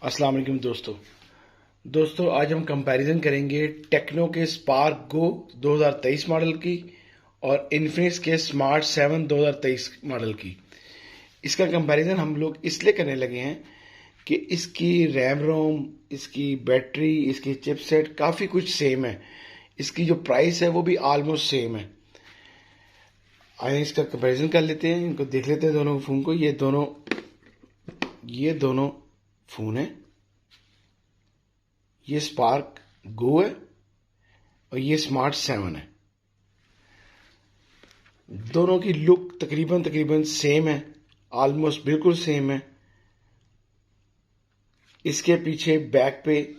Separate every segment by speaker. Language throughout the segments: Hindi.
Speaker 1: अस्सलाम वालेकुम दोस्तों आज हम कंपैरिजन करेंगे टेक्नो के स्पार्क गो 2023 मॉडल की और इन्फिनिक्स के स्मार्ट 7 2023 मॉडल की। इसका कंपैरिजन हम लोग इसलिए करने लगे हैं कि इसकी रैम रोम, इसकी बैटरी, इसकी चिपसेट काफ़ी कुछ सेम है। इसकी जो प्राइस है वो भी ऑलमोस्ट सेम है। आइए इसका कंपैरिजन कर लेते हैं, इनको देख लेते हैं दोनों फ़ोन को। ये दोनों फ़ोन है। ये स्पार्क गो है और ये स्मार्ट 7 है। दोनों की लुक तकरीबन सेम है, ऑलमोस्ट बिल्कुल सेम है। इसके पीछे बैक पे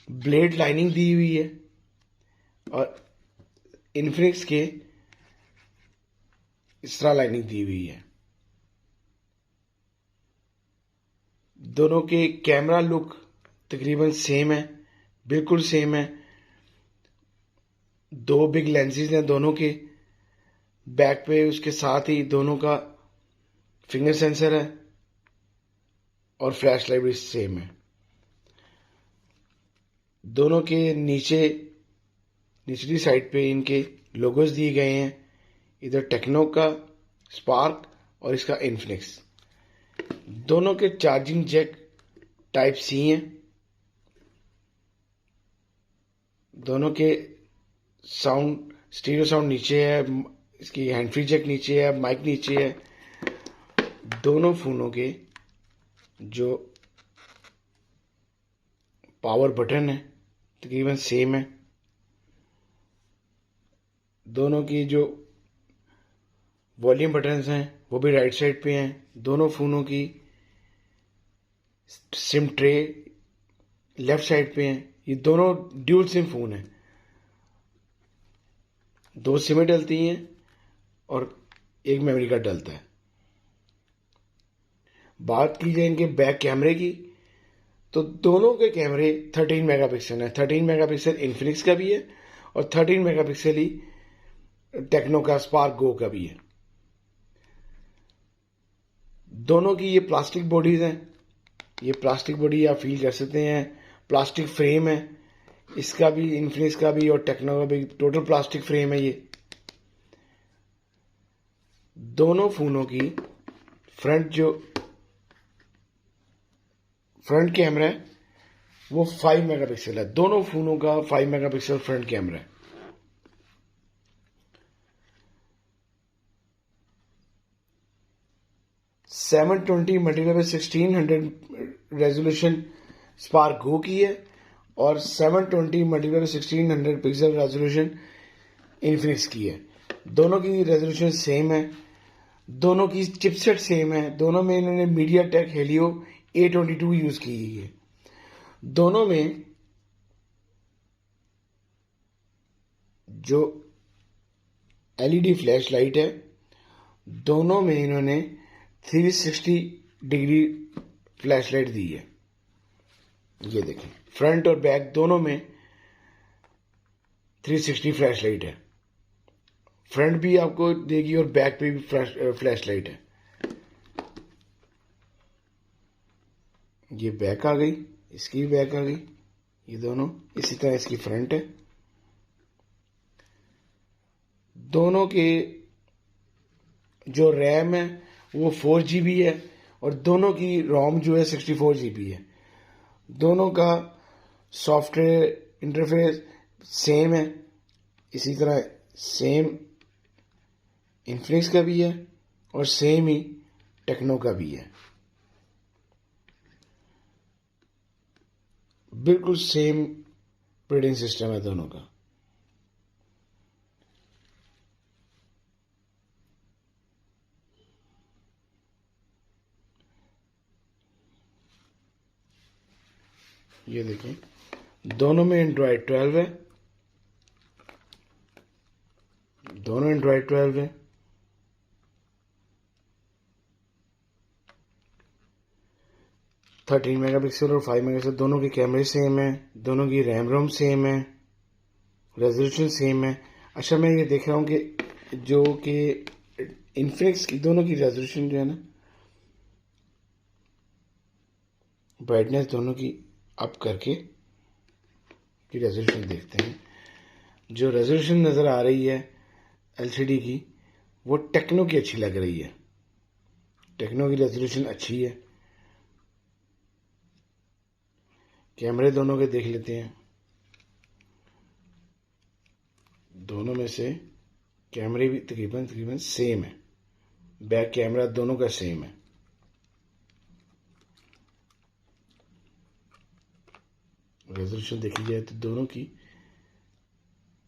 Speaker 1: ब्लेड लाइनिंग दी हुई है और इन्फिनिक्स के इस तरह लाइनिंग दी हुई है। दोनों के कैमरा लुक तकरीबन सेम है, बिल्कुल सेम है। दो बिग लेंसेज हैं दोनों के बैक पे, उसके साथ ही दोनों का फिंगर सेंसर है और फ्लैश लाइट भी सेम है। दोनों के निचली साइड पे इनके लोगोज दिए गए हैं, इधर टेक्नो का स्पार्क और इसका इन्फिनिक्स। दोनों के चार्जिंग जैक टाइप सी हैं। दोनों के स्टीरियो साउंड नीचे है, इसकी हैंड फ्री जैक नीचे है, माइक नीचे है। दोनों फोनों के जो पावर बटन है तकरीबन सेम है। दोनों की जो वॉल्यूम बटन्स हैं वो भी राइट साइड पे हैं। दोनों फोनों की सिम ट्रे लेफ्ट साइड पे हैं। ये दोनों ड्यूल सिम फोन है, दो सिमें डलती हैं और एक मेमोरी कार्ड डलता है। बात की जाए इनके बैक कैमरे की तो दोनों के कैमरे 13 मेगापिक्सल है। 13 मेगापिक्सल इन्फिनिक्स का भी है और 13 मेगापिक्सल ही टेक्नो का स्पार्क गो का भी है। दोनों की ये प्लास्टिक बॉडीज हैं। ये प्लास्टिक बॉडी आप फील कर सकते हैं। प्लास्टिक फ्रेम है इसका भी, इन्फिनिक्स का भी और टेक्नो का भी टोटल प्लास्टिक फ्रेम है ये। दोनों फोनों की फ्रंट कैमरा है वो 5 मेगापिक्सल है। दोनों फोनों का 5 मेगापिक्सल फ्रंट कैमरा है। Seven 720 multiply 1600 resolution Spark Go की है और 720 मल्टीप्लाई 1600 पिक्सल रेजोल्यूशन इन्फिनिक्स की है। दोनों की रेजोल्यूशन सेम है, दोनों की चिपसेट सेम है। दोनों में इन्होंने मीडियाटेक हेलियो A22 यूज की है। दोनों में जो LED फ्लैश लाइट है, दोनों में इन्होंने 360 डिग्री फ्लैश लाइट दी है। ये देखें, फ्रंट और बैक दोनों में 360 फ्लैश लाइट है। फ्रंट भी आपको देगी और बैक पे भी फ्लैश लाइट है। ये बैक आ गई, इसकी भी बैक आ गई, ये दोनों। इसी तरह इसकी फ्रंट है। दोनों के जो रैम है वो 4GB है और दोनों की रोम जो है 64GB है। दोनों का सॉफ्टवेयर इंटरफेस सेम है। इसी तरह सेम इन्फिनिक्स का भी है और सेम ही टेक्नो का भी है। बिल्कुल सेम ऑपरेटिंग सिस्टम है दोनों का। ये देखें, दोनों में एंड्रॉयड 12 है। दोनों एंड्रॉयड 12 है। थर्टीन मेगापिक्सल और 5 मेगापिक्सल दोनों के कैमरे सेम है। दोनों की रैम रोम सेम है, रेजोल्यूशन सेम है। अच्छा, मैं ये देख रहा हूँ कि जो कि इन्फिनिक्स की दोनों की रेजोल्यूशन जो है ना ब्राइटनेस दोनों की अप करके की रेजोल्यूशन देखते हैं। जो रेजोल्यूशन नज़र आ रही है एलसीडी की वो टेक्नो की अच्छी लग रही है। टेक्नो की रेजोल्यूशन अच्छी है। कैमरे दोनों के देख लेते हैं। दोनों में से कैमरे भी तकरीबन सेम है। बैक कैमरा दोनों का सेम है। रेजोल्यूशन देखी जाए तो दोनों की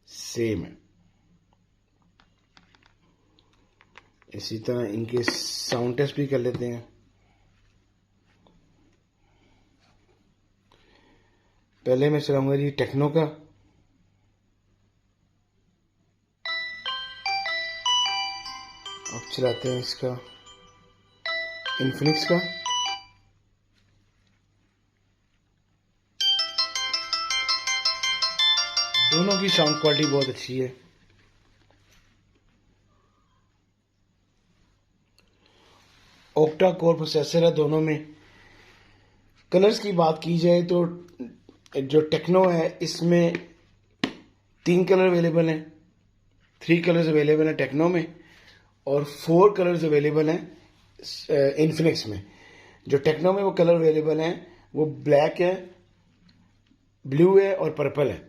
Speaker 1: सेम है। इसी तरह इनके साउंड टेस्ट भी कर लेते हैं। पहले मैं चलाऊंगा जी टेक्नो का। अब चलाते हैं इसका इन्फिनिक्स का। दोनों की साउंड क्वालिटी बहुत अच्छी है। ओक्टा कोर प्रोसेसर है दोनों में। कलर्स की बात की जाए तो जो टेक्नो है इसमें 3 कलर अवेलेबल हैं। 3 कलर्स अवेलेबल हैं टेक्नो में और 4 कलर्स अवेलेबल हैं इन्फिनिक्स में। जो टेक्नो में वो कलर अवेलेबल हैं वो ब्लैक है, ब्लू है और पर्पल है।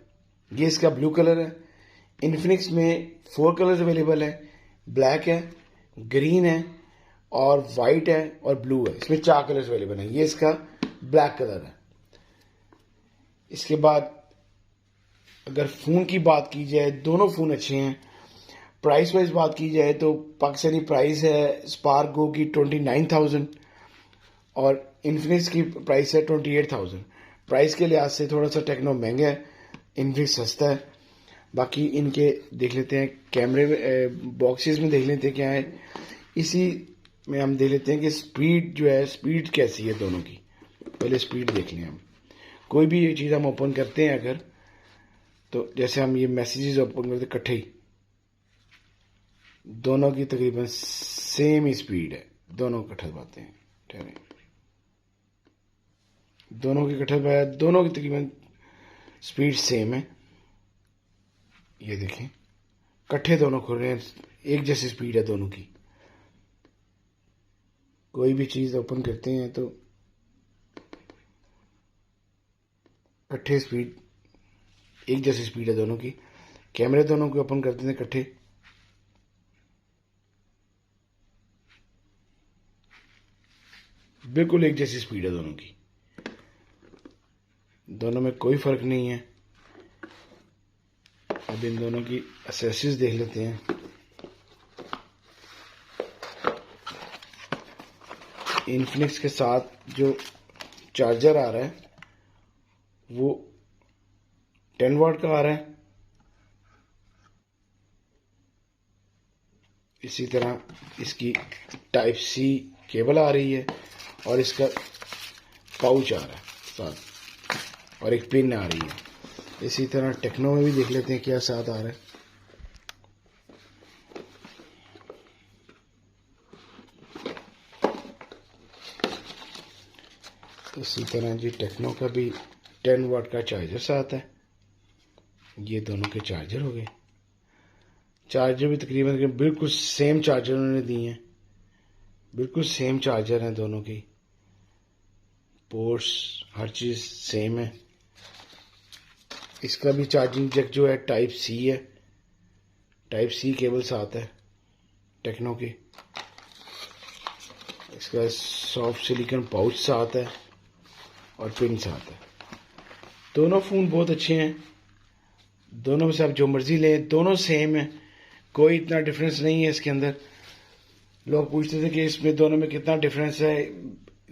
Speaker 1: ये इसका ब्लू कलर है। इन्फिनिक्स में 4 कलर्स अवेलेबल हैं। ब्लैक है, ग्रीन है और वाइट है और ब्लू है। इसमें 4 कलर्स अवेलेबल हैं। ये इसका ब्लैक कलर है। इसके बाद अगर फ़ोन की बात की जाए दोनों फ़ोन अच्छे हैं। प्राइस वाइज बात की जाए तो पाकिस्तानी प्राइस है स्पार्क गो की 29,000 और इन्फिनिक्स की प्राइस है 28,000। प्राइस के लिहाज से थोड़ा सा टेक्नो महंगा है, इन्फिनिक्स सस्ता है। बाकी इनके देख लेते हैं कैमरे में, बॉक्सेस में देख लेते हैं क्या है। इसी में हम देख लेते हैं कि स्पीड जो है, स्पीड कैसी है दोनों की। पहले स्पीड देख लें हम। कोई भी ये चीज़ हम ओपन करते हैं अगर, तो जैसे हम ये मैसेजेस ओपन करते इकट्ठे ही, दोनों की तकरीबन सेम ही स्पीड है। दोनों इकट्ठे दबाते हैं, ठहरे, दोनों की इकट्ठे दबाया, दोनों की तकरीबन स्पीड सेम है। ये देखें इकट्ठे दोनों खुल रहे हैं, एक जैसी स्पीड है दोनों की। कोई भी चीज़ ओपन करते हैं तो इकट्ठे स्पीड, एक जैसी स्पीड है दोनों की। कैमरे दोनों को ओपन करते हैं इकट्ठे, बिल्कुल एक जैसी स्पीड है दोनों की। दोनों में कोई फर्क नहीं है। अब इन दोनों की एक्सेसरीज देख लेते हैं। इन्फिनिक्स के साथ जो चार्जर आ रहा है वो 10 वाट का आ रहा है। इसी तरह इसकी टाइप सी केबल आ रही है और इसका पाउच आ रहा है साथ, और एक पिन आ रही है। इसी तरह टेक्नो में भी देख लेते हैं क्या साथ आ रहा है। इसी तरह जी टेक्नो का भी 10 वाट का चार्जर साथ है। ये दोनों के चार्जर हो गए। चार्जर भी तकरीबन बिल्कुल सेम चार्जर उन्होंने दिए हैं, बिल्कुल सेम चार्जर हैं दोनों की। पोर्ट्स हर चीज़ सेम है। इसका भी चार्जिंग जैक जो है टाइप सी है। टाइप सी केबल साथ है टेक्नो की। इसका सॉफ्ट सिलिकॉन पाउच साथ है और पिन साथ है। दोनों फ़ोन बहुत अच्छे हैं। दोनों में से आप जो मर्ज़ी लें, दोनों सेम है, कोई इतना डिफरेंस नहीं है इसके अंदर। लोग पूछते थे कि इसमें दोनों में कितना डिफरेंस है,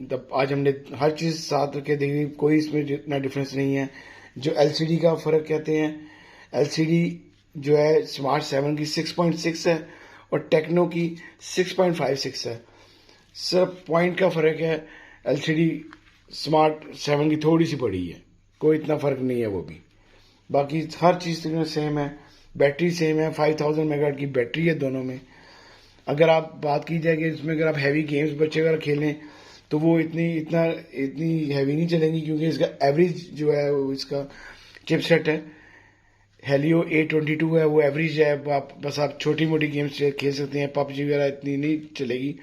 Speaker 1: तब आज हमने हर चीज़ साथ रखे देखी, कोई इसमें इतना डिफरेंस नहीं है। जो एलसीडी का फ़र्क कहते हैं, एलसीडी जो है स्मार्ट 7 की 6.6 है और टेक्नो की 6.56 है। सिर्फ पॉइंट का फ़र्क है। एलसीडी स्मार्ट 7 की थोड़ी सी बड़ी है, कोई इतना फ़र्क नहीं है वो भी। बाकी हर चीज़ तकरीबन सेम है। बैटरी सेम है, 5000 मेगाहर्ट्ज़ की बैटरी है दोनों में। अगर आप बात की जाए कि इसमें अगर आप हैवी गेम्स बच्चे अगर खेलें तो वो इतनी हैवी नहीं चलेंगी, क्योंकि इसका एवरेज जो है वो इसका चिपसेट है हेलियो A22 है, वो एवरेज है। बस आप छोटी मोटी गेम्स खेल सकते हैं, पबजी वगैरह इतनी नहीं चलेगी,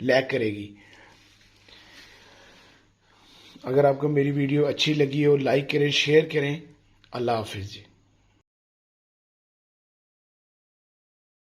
Speaker 1: लैग करेगी। अगर आपको मेरी वीडियो अच्छी लगी हो लाइक करें, शेयर करें। अल्लाह हाफिज़ जी।